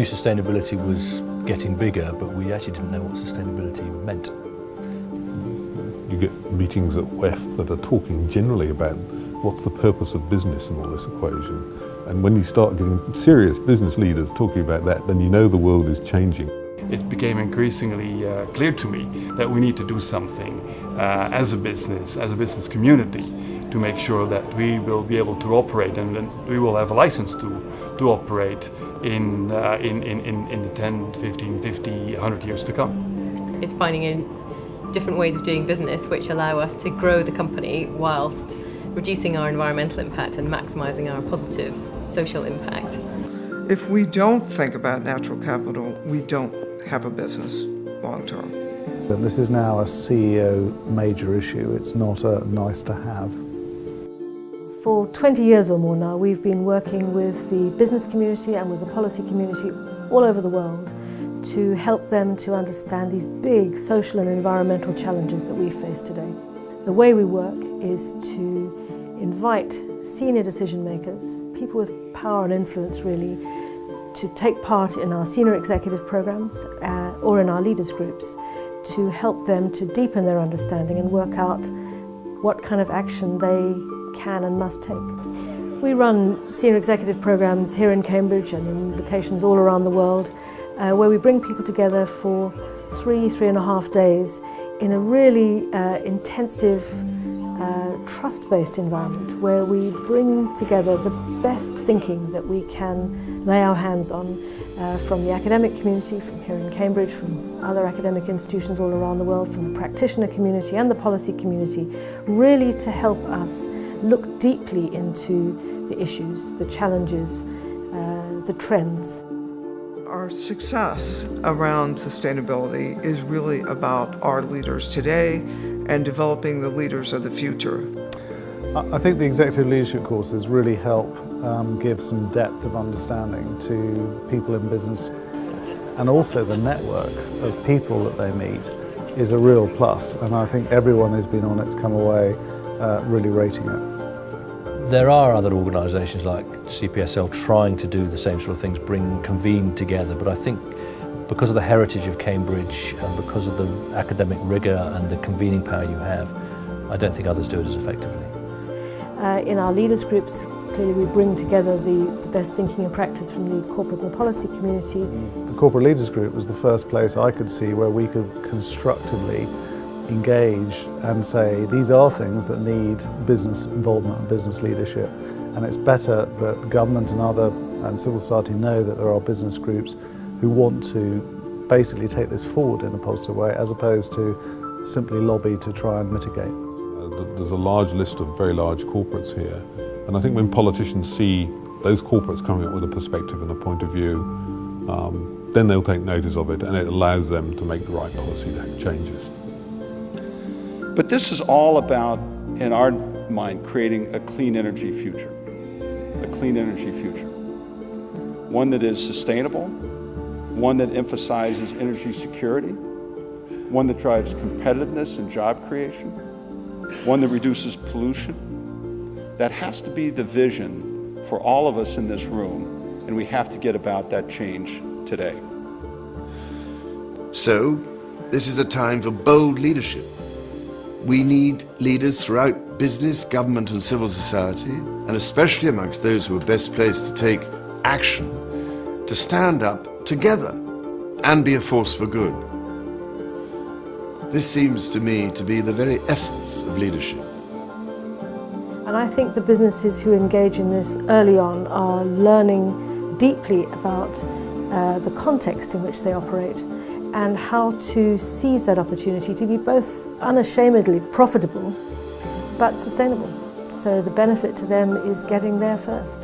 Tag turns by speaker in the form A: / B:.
A: sustainability was getting bigger, but we actually didn't know what sustainability meant.
B: You get meetings at WEF that are talking generally about what's the purpose of business in all this equation. And when you start getting serious business leaders talking about that, then you know the world is changing.
C: It became increasingly clear to me that we need to do something as a business community, to make sure that we will be able to operate and that we will have a license to operate in the 10, 15, 50, 100 years to come.
D: It's finding different ways of doing business which allow us to grow the company whilst reducing our environmental impact and maximising our positive social impact.
E: If we don't think about natural capital, we don't have a business long term.
F: And this is now a CEO major issue. It's not a nice to have.
G: For 20 years or more now, we've been working with the business community and with the policy community all over the world to help them to understand these big social and environmental challenges that we face today. The way we work is to invite senior decision makers, people with power and influence really, to take part in our senior executive programs or in our leaders groups to help them to deepen their understanding and work out what kind of action they can and must take. We run senior executive programs here in Cambridge and in locations all around the world where we bring people together for 3.5 days in a really intensive trust-based environment where we bring together the best thinking that we can lay our hands on from the academic community, from here in Cambridge, from other academic institutions all around the world, from the practitioner community and the policy community, really to help us look deeply into the issues, the challenges, the trends.
E: Our success around sustainability is really about our leaders today and developing the leaders of the future.
F: I think the executive leadership courses really help give some depth of understanding to people in business, and also the network of people that they meet is a real plus, and I think everyone who's been on it's come away really rating it.
A: There are other organisations like CPSL trying to do the same sort of things, convene together, but I think because of the heritage of Cambridge and because of the academic rigour and the convening power you have, I don't think others do it as effectively.
G: In our leaders groups, clearly we bring together the best thinking and practice from the corporate and policy community.
F: The corporate leaders group was the first place I could see where we could constructively engage and say these are things that need business involvement and business leadership, and it's better that government and civil society know that there are business groups who want to basically take this forward in a positive way as opposed to simply lobby to try and mitigate.
B: There's a large list of very large corporates here, and I think when politicians see those corporates coming up with a perspective and a point of view, then they'll take notice of it and it allows them to make the right policy changes.
H: But this is all about, in our mind, creating a clean energy future. A clean energy future. One that is sustainable, one that emphasizes energy security, one that drives competitiveness and job creation, one that reduces pollution. That has to be the vision for all of us in this room, and we have to get about that change today.
I: So, this is a time for bold leadership. We need leaders throughout business, government and civil society, and especially amongst those who are best placed to take action, to stand up together and be a force for good. This seems to me to be the very essence of leadership.
G: And I think the businesses who engage in this early on are learning deeply about the context in which they operate and how to seize that opportunity to be both unashamedly profitable but sustainable. So the benefit to them is getting there first.